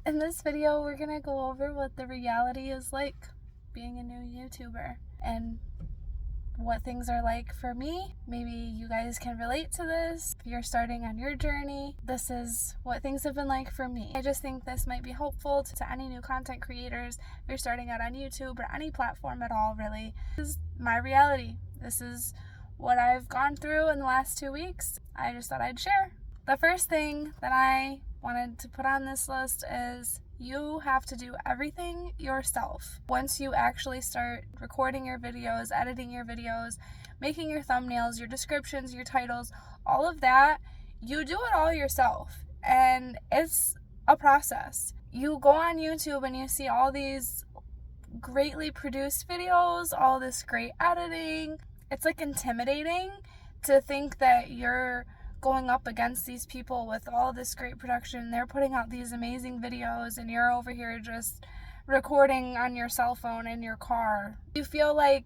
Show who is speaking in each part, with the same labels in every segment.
Speaker 1: In this video, we're gonna go over what the reality is like being a new YouTuber and what things are like for me. Maybe you guys can relate to this. If you're starting on your journey, this is what things have been like for me. I just think this might be helpful to any new content creators. If you're starting out on YouTube or any platform at all, really. This is my reality. This is what I've gone through in the last 2 weeks. I just thought I'd share. The first thing that I wanted to put on this list is you have to do everything yourself. Once you actually start recording your videos, editing your videos, making your thumbnails, your descriptions, your titles, all of that, you do it all yourself. And it's a process. You go on YouTube and you see all these greatly produced videos, all this great editing. It's like intimidating to think that you're going up against these people with all this great production. They're putting out these amazing videos and you're over here just recording on your cell phone in your car. You feel like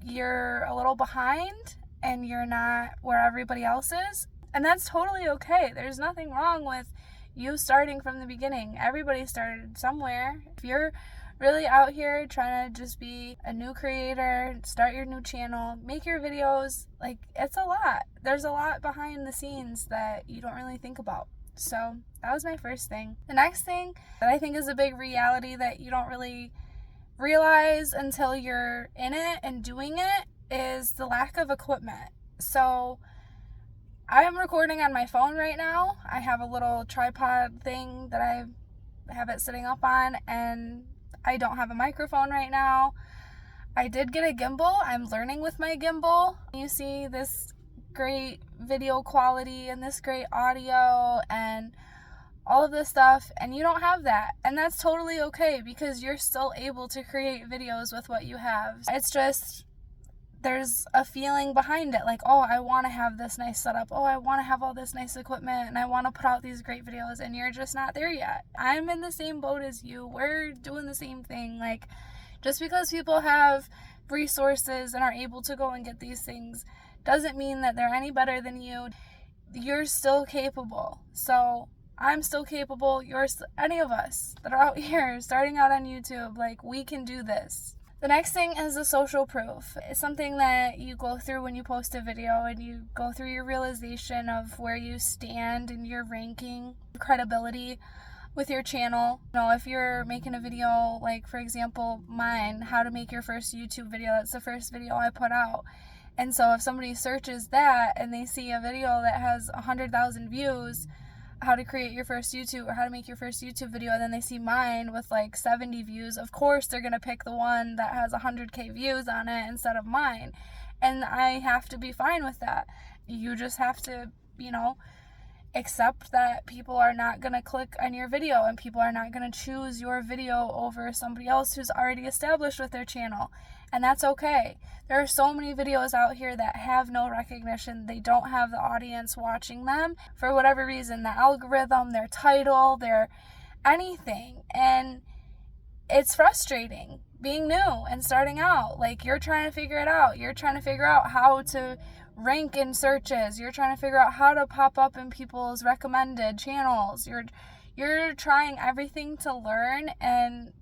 Speaker 1: you're a little behind and you're not where everybody else is, and that's totally okay. There's nothing wrong with you starting from the beginning. Everybody started somewhere. If you're really out here trying to just be a new creator, start your new channel, make your videos, like, it's a lot. There's a lot behind the scenes that you don't really think about. So that was my first thing. The next thing that I think is a big reality that you don't really realize until you're in it and doing it is the lack of equipment. So I am recording on my phone right now. I have a little tripod thing that I have it sitting up on, and I don't have a microphone right now. I did get a gimbal. I'm learning with my gimbal. You see this great video quality and this great audio and all of this stuff, and you don't have that. And that's totally okay because you're still able to create videos with what you have. It's just, there's a feeling behind it, like, oh, I want to have this nice setup, oh, I want to have all this nice equipment, and I want to put out these great videos, and you're just not there yet. I'm in the same boat as you. We're doing the same thing. Like, just because people have resources and are able to go and get these things doesn't mean that they're any better than you. You're still capable. So I'm still capable. Any of us that are out here starting out on YouTube, like, we can do this. The next thing is the social proof. It's something that you go through when you post a video, and you go through your realization of where you stand in your ranking, credibility with your channel. You know, if you're making a video, like, for example, mine, how to make your first YouTube video, that's the first video I put out. And so if somebody searches that and they see a video that has 100,000 views, how to create your first YouTube or how to make your first YouTube video, and then they see mine with like 70 views, of course they're going to pick the one that has 100k views on it instead of mine. And I have to be fine with that. You just have to, accept that people are not going to click on your video and people are not going to choose your video over somebody else who's already established with their channel. And that's okay. There are so many videos out here that have no recognition. They don't have the audience watching them for whatever reason, the algorithm, their title, their anything. And it's frustrating being new and starting out. Like, you're trying to figure it out. You're trying to figure out how to rank in searches. You're trying to figure out how to pop up in people's recommended channels. You're trying everything to learn, and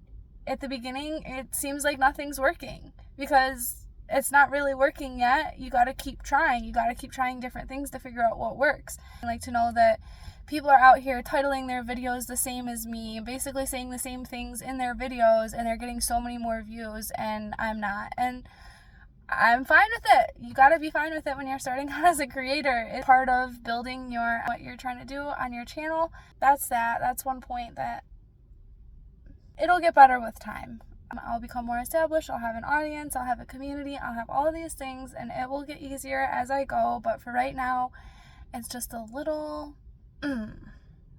Speaker 1: at the beginning it seems like nothing's working because it's not really working yet. You got to keep trying. You got to keep trying different things to figure out what works. I like to know that people are out here titling their videos the same as me, basically saying the same things in their videos, and they're getting so many more views, and I'm not. And I'm fine with it. You gotta be fine with it when you're starting out as a creator. It's part of building what you're trying to do on your channel. That's one point that it'll get better with time. I'll become more established. I'll have an audience. I'll have a community. I'll have all of these things, and it will get easier as I go. But for right now, it's just a little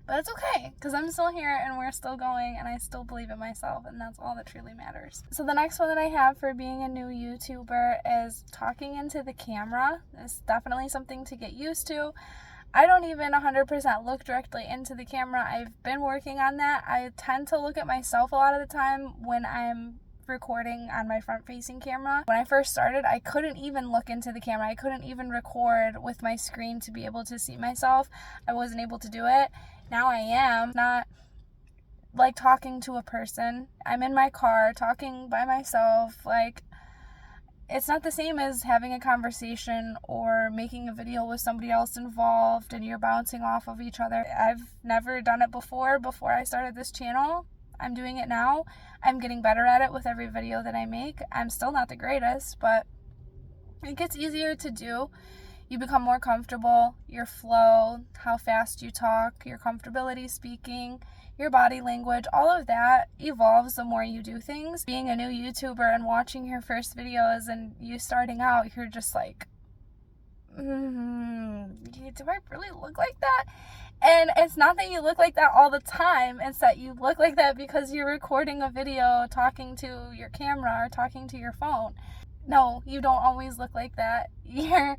Speaker 1: but it's okay, because I'm still here and we're still going, and I still believe in myself, and that's all that truly matters. So the next one that I have for being a new YouTuber is talking into the camera. It's definitely something to get used to. I don't even 100% look directly into the camera. I've been working on that. I tend to look at myself a lot of the time when I'm recording on my front-facing camera. When I first started, I couldn't even look into the camera. I couldn't even record with my screen to be able to see myself. I wasn't able to do it. Now I am. Not like talking to a person. I'm in my car talking by myself. Like, it's not the same as having a conversation or making a video with somebody else involved and you're bouncing off of each other. I've never done it before I started this channel. I'm doing it now. I'm getting better at it with every video that I make. I'm still not the greatest, but it gets easier to do. You become more comfortable, your flow, how fast you talk, your comfortability speaking, your body language, all of that evolves the more you do things. Being a new YouTuber and watching your first videos and you starting out, you're just like, do I really look like that? And it's not that you look like that all the time, it's that you look like that because you're recording a video, talking to your camera or talking to your phone. No, you don't always look like that. You're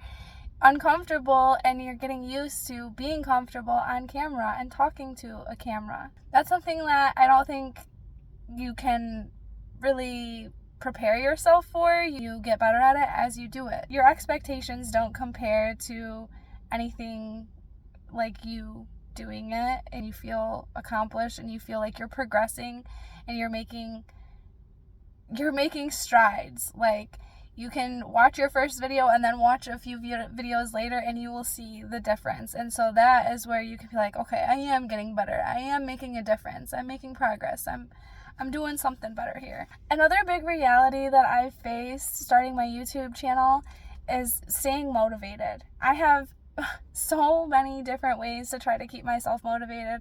Speaker 1: uncomfortable and you're getting used to being comfortable on camera and talking to a camera. That's something that I don't think you can really prepare yourself for. You get better at it as you do it. Your expectations don't compare to anything like you doing it, and you feel accomplished and you feel like you're progressing and you're making strides. Like, you can watch your first video and then watch a few videos later and you will see the difference. And so that is where you can be like, okay, I am getting better. I am making a difference. I'm making progress. I'm doing something better here. Another big reality that I've faced starting my YouTube channel is staying motivated. I have so many different ways to try to keep myself motivated.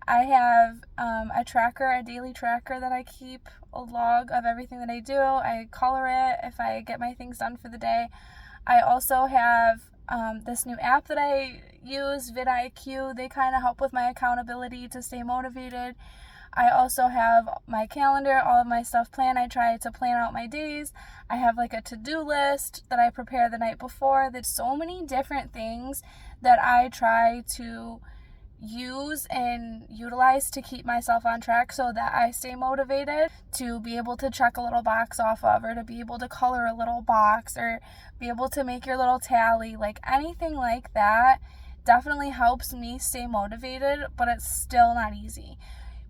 Speaker 1: I have a daily tracker that I keep, a log of everything that I do. I color it if I get my things done for the day. I also have this new app that I use, vidIQ. They kind of help with my accountability to stay motivated. I also have my calendar, all of my stuff planned. I try to plan out my days. I have like a to-do list that I prepare the night before. There's so many different things that I try to use and utilize to keep myself on track so that I stay motivated, to be able to check a little box off of, or to be able to color a little box, or be able to make your little tally. Like, anything like that definitely helps me stay motivated, but it's still not easy.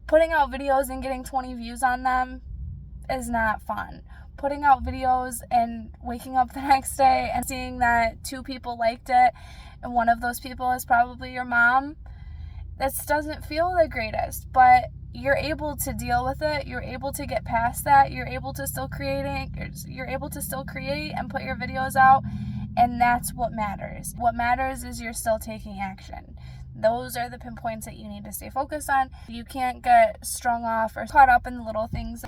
Speaker 1: Putting out videos and getting 20 views on them is not fun. Putting out videos and waking up the next day and seeing that 2 people liked it, and one of those people is probably your mom, this doesn't feel the greatest, but you're able to deal with it. You're able to get past that. You're able to still create and put your videos out, and that's what matters. What matters is you're still taking action. Those are the pinpoints that you need to stay focused on. You can't get strung off or caught up in the little things.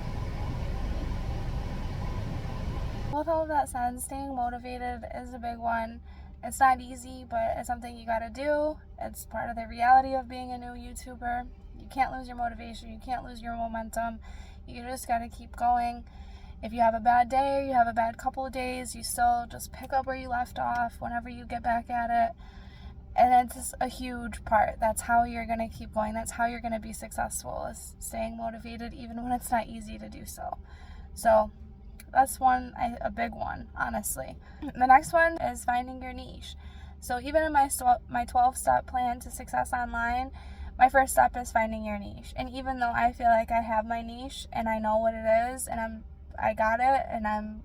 Speaker 1: With all of that said, staying motivated is a big one. It's not easy, but it's something you gotta do. It's part of the reality of being a new YouTuber. You can't lose your motivation. You can't lose your momentum. You just gotta keep going. If you have a bad day, or you have a bad couple of days, you still just pick up where you left off whenever you get back at it. And it's a huge part. That's how you're gonna keep going. That's how you're gonna be successful, is staying motivated even when it's not easy to do so. So that's a big one, honestly. The next one is finding your niche. So even in my 12-step plan to success online, my first step is finding your niche. And even though I feel like I have my niche and I know what it is and I got it and I'm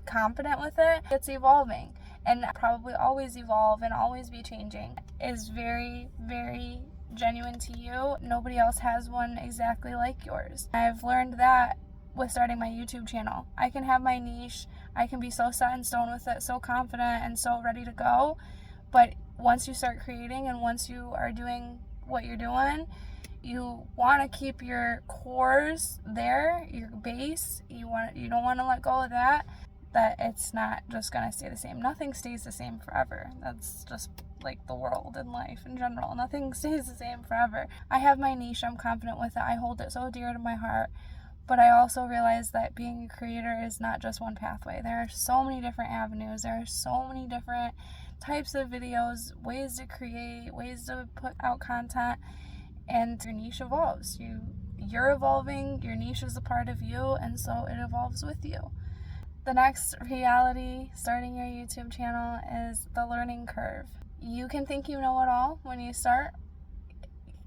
Speaker 1: confident with it, it's evolving and probably always evolve and always be changing. Is very, very genuine to you. Nobody else has one exactly like yours. I've learned that with starting my YouTube channel. I can have my niche, I can be so set in stone with it, so confident and so ready to go, but once you start creating and once you are doing what you're doing, you want to keep your cores there, your base. You don't want to let go of that it's not just gonna stay the same. Nothing stays the same forever. That's just like the world and life in general. Nothing stays the same forever. I have my niche, I'm confident with it, I hold it so dear to my heart. But I also realize that being a creator is not just one pathway. There are so many different avenues. There are so many different types of videos, ways to create, ways to put out content, and your niche evolves. You're evolving, your niche is a part of you, and so it evolves with you. The next reality starting your YouTube channel is the learning curve. You can think you know it all when you start.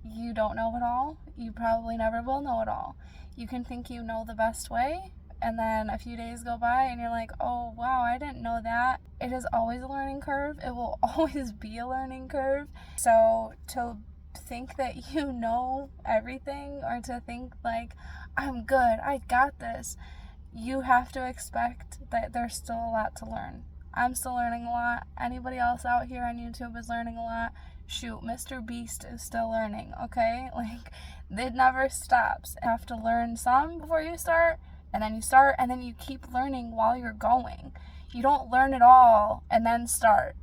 Speaker 1: You don't know it all. you probably never will know it all. You can think you know the best way, and then a few days go by and you're like, oh wow, I didn't know that. It is always a learning curve. It will always be a learning curve. So to think that you know everything, or to think like, I'm good, I got this, you have to expect that there's still a lot to learn. I'm still learning a lot. Anybody else out here on YouTube is learning a lot. Shoot, Mr. Beast is still learning, okay? Like, it never stops. You have to learn some before you start, and then you start, and then you keep learning while you're going. You don't learn it all and then start.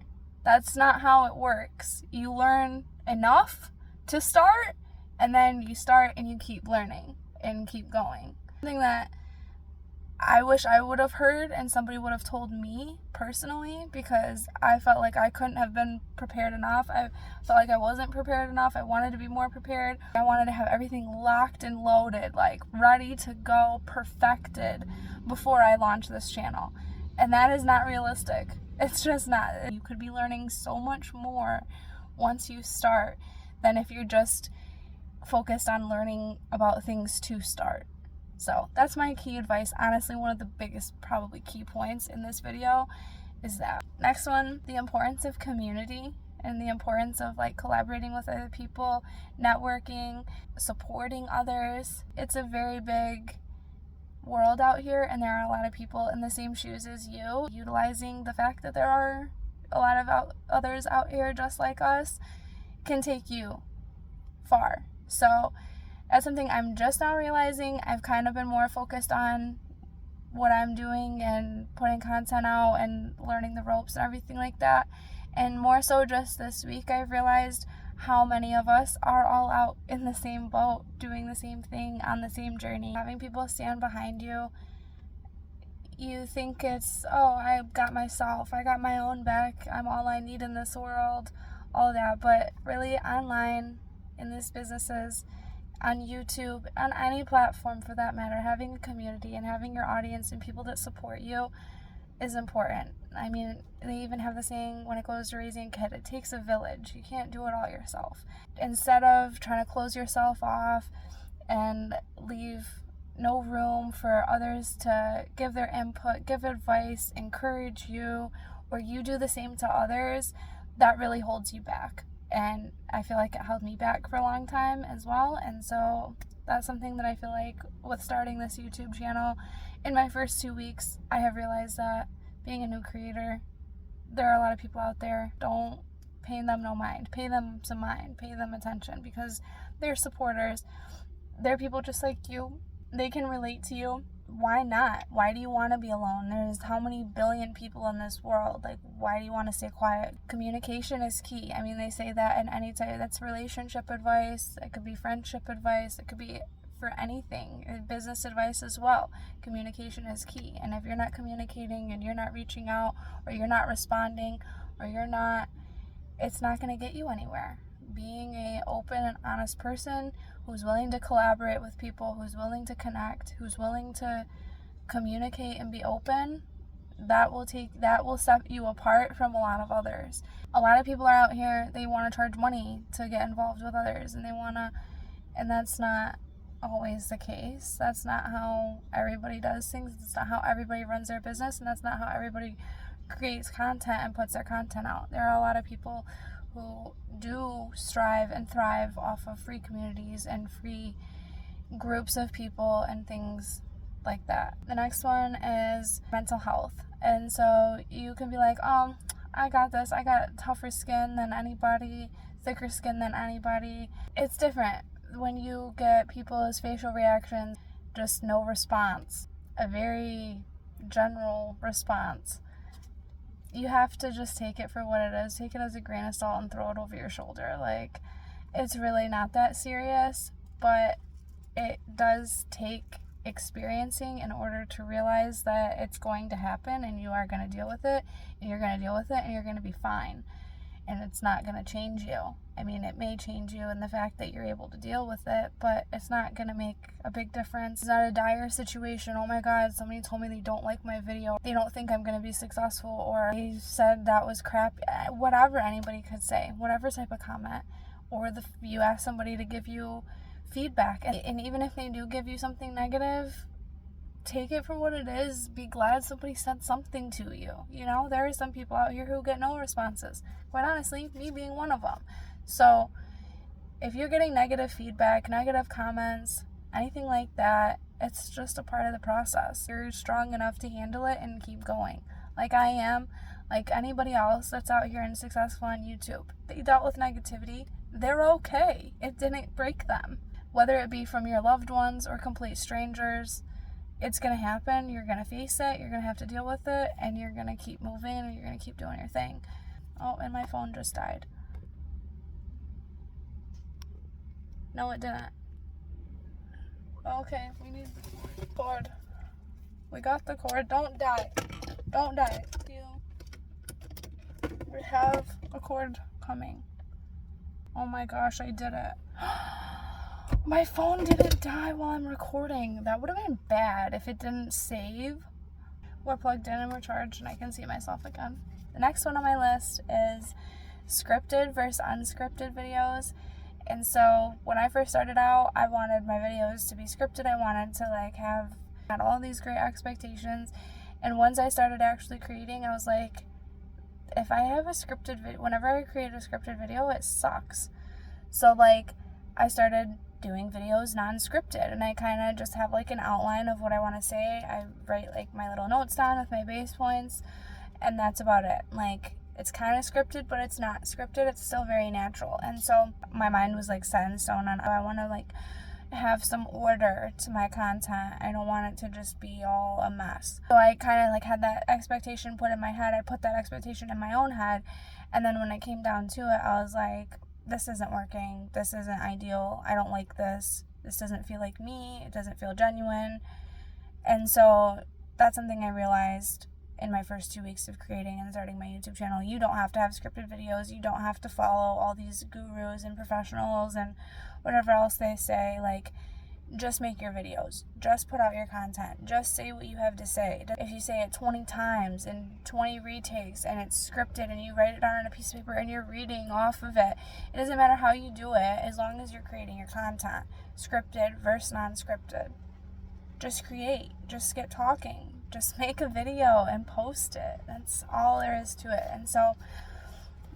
Speaker 1: That's not how it works. You learn enough to start, and then you start and you keep learning and keep going. Something that I wish I would have heard and somebody would have told me personally, because I felt like I couldn't have been prepared enough. I felt like I wasn't prepared enough. I wanted to be more prepared. I wanted to have everything locked and loaded, like ready to go, perfected before I launched this channel. And that is not realistic. It's just not. You could be learning so much more once you start than if you're just focused on learning about things to start. So that's my key advice. Honestly, one of the biggest, probably key points in this video is that. Next one, the importance of community and the importance of like collaborating with other people, networking, supporting others. It's a very big world out here, and there are a lot of people in the same shoes as you. Utilizing the fact that there are a lot of others out here just like us can take you far. So that's something I'm just now realizing. I've kind of been more focused on what I'm doing and putting content out and learning the ropes and everything like that. And more so just this week, I've realized how many of us are all out in the same boat, doing the same thing, on the same journey. Having people stand behind you, you think it's, oh, I got myself, I got my own back, I'm all I need in this world, all that. But really, online, in these businesses, on YouTube, on any platform for that matter, having a community and having your audience and people that support you is important. I mean, they even have the saying when it goes to raising a kid, it takes a village. You can't do it all yourself. Instead of trying to close yourself off and leave no room for others to give their input, give advice, encourage you, or you do the same to others, that really holds you back. And I feel like it held me back for a long time as well. And so that's something that I feel like with starting this YouTube channel, in my first 2 weeks, I have realized that being a new creator, there are a lot of people out there. Don't pay them no mind. Pay them some mind. Pay them attention, because they're supporters. They're people just like you. They can relate to you. Why not? Why do you want to be alone? There's how many billion people in this world? Like, why do you want to stay quiet? Communication is key. I mean, they say that in any type. That's relationship advice. It could be friendship advice. It could be for anything. Business advice as well. Communication is key. And if you're not communicating and you're not reaching out, or you're not responding, or it's not going to get you anywhere. Being a open and honest person who's willing to collaborate with people, who's willing to connect, who's willing to communicate and be open, that will set you apart from a lot of others. A lot of people are out here, they want to charge money to get involved with others, and that's not always the case. That's not how everybody does things. That's not how everybody runs their business, and that's not how everybody creates content and puts their content out. There are a lot of people who do strive and thrive off of free communities and free groups of people and things like that. The next one is mental health. And so you can be like, oh, I got this. I got tougher skin than anybody, thicker skin than anybody. It's different. When you get people's facial reactions, just no response, a very general response, you have to just take it for what it is. Take it as a grain of salt and throw it over your shoulder. Like, it's really not that serious, but it does take experiencing in order to realize that it's going to happen, and you are going to deal with it, and you're going to deal with it, and you're going to be fine. And it's not going to change you. I mean, it may change you in the fact that you're able to deal with it, but it's not going to make a big difference. It's not a dire situation. Oh my God, somebody told me they don't like my video. They don't think I'm going to be successful, or they said that was crap. Whatever anybody could say, whatever type of comment, or you ask somebody to give you feedback. And even if they do give you something negative, take it for what it is. Be glad somebody said something to you. You know, there are some people out here who get no responses. Quite honestly, me being one of them. So if you're getting negative feedback, negative comments, anything like that, it's just a part of the process. You're strong enough to handle it and keep going. Like I am, like anybody else that's out here and successful on YouTube. They dealt with negativity. They're okay. It didn't break them. Whether it be from your loved ones or complete strangers, it's going to happen. You're going to face it. You're going to have to deal with it. And you're going to keep moving and you're going to keep doing your thing. Oh, and my phone just died. No, it didn't. Okay, we need the cord. We got the cord. Don't die. Don't die. We have a cord coming. Oh my gosh, I did it. My phone didn't die while I'm recording. That would have been bad if it didn't save. We're plugged in and we're charged and I can see myself again. The next one on my list is scripted versus unscripted videos. And so when I first started out, I wanted my videos to be scripted. I wanted to had all these great expectations. And once I started actually creating, I was like, if I have a scripted video, whenever I create a scripted video, it sucks. So I started doing videos non-scripted, and I kind of just have an outline of what I want to say. I write my little notes down with my base points, and that's about it. It's kind of scripted, but it's not scripted. It's still very natural. And so my mind was set in stone on, I want to have some order to my content. I don't want it to just be all a mess. So I kind of had that expectation put in my head. I put that expectation in my own head. And then when it came down to it, I was like, this isn't working. This isn't ideal. I don't like this. This doesn't feel like me. It doesn't feel genuine. And so that's something I realized in my first 2 weeks of creating and starting my YouTube channel. You don't have to have scripted videos. You don't have to follow all these gurus and professionals and whatever else they say. Just make your videos. Just put out your content. Just say what you have to say. If you say it 20 times and 20 retakes and it's scripted and you write it down on a piece of paper and you're reading off of it, it doesn't matter how you do it as long as you're creating your content. Scripted versus non-scripted. Just create. Just get talking. Just make a video and post it. That's all there is to it. And so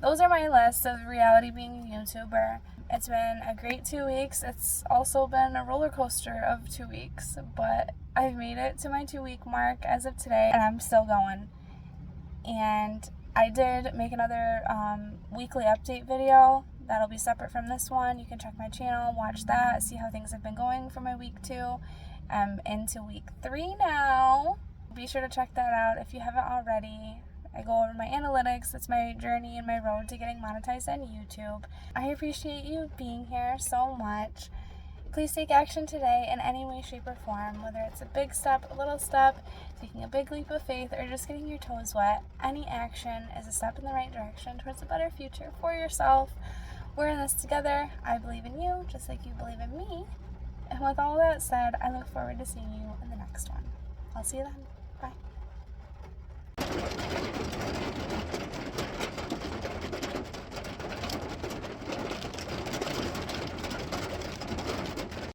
Speaker 1: those are my lists of reality being a YouTuber. It's been a great 2 weeks. It's also been a roller coaster of 2 weeks, but I've made it to my 2-week mark as of today, and I'm still going. And I did make another weekly update video. That'll be separate from this one. You can check my channel, watch that, see how things have been going for my week 2. I'm into week 3 now. Be sure to check that out if you haven't already. I go over my analytics. It's my journey and my road to getting monetized on YouTube. I appreciate you being here so much. Please take action today in any way, shape, or form, whether it's a big step, a little step, taking a big leap of faith, or just getting your toes wet. Any action is a step in the right direction towards a better future for yourself. We're in this together. I believe in you, just like you believe in me. And with all that said, I look forward to seeing you in the next one. I'll see you then. Bye.